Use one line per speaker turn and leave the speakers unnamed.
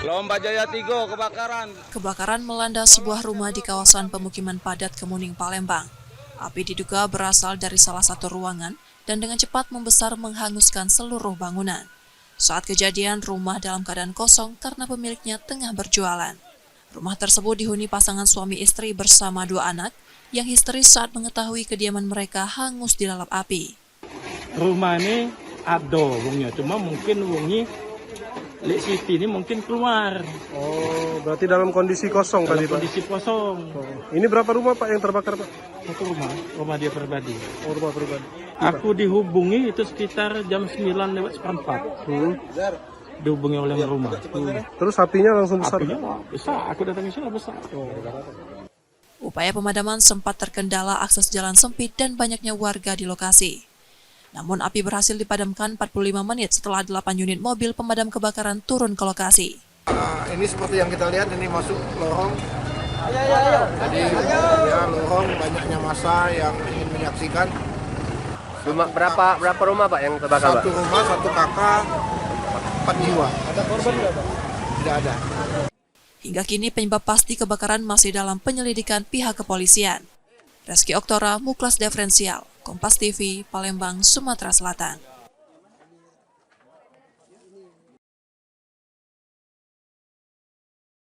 Lomba Jaya Tigo kebakaran.
Kebakaran melanda sebuah rumah di kawasan pemukiman padat Kemuning, Palembang. Api diduga berasal dari salah satu ruangan dan dengan cepat membesar menghanguskan seluruh bangunan. Saat kejadian, rumah dalam keadaan kosong karena pemiliknya tengah berjualan. Rumah tersebut dihuni pasangan suami istri bersama 2 anak yang histeris saat mengetahui kediaman mereka hangus dilalap api.
Rumah ini ada wongnya, cuma mungkin wongi Lek Siti ini mungkin keluar.
Oh, berarti dalam kondisi kosong
Dalam
tadi, Pak?
kondisi kosong.
Oh. Ini berapa rumah, Pak, yang terbakar, Pak?
Satu rumah dia pribadi.
Oh, rumah pribadi.
Aku dihubungi itu sekitar jam 9:04. Dihubungi oleh rumah.
Terus apinya langsung besar?
Apinya besar, aku datang ke sini besar.
Upaya pemadaman sempat terkendala akses jalan sempit dan banyaknya warga di lokasi. Namun api berhasil dipadamkan 45 menit setelah 8 unit mobil pemadam kebakaran turun ke lokasi.
Ini seperti yang kita lihat, ini masuk lorong. Jadi ya lorong, banyaknya massa yang ingin menyaksikan.
Berapa rumah, Pak, yang terbakar, Pak?
Satu rumah, satu kakak, 4 jiwa. Ada korban nggak, Pak? Tidak ada.
Hingga kini penyebab pasti kebakaran masih dalam penyelidikan pihak kepolisian. Reski Oktora, Muklas Diferensial, Kompas TV, Palembang, Sumatera Selatan.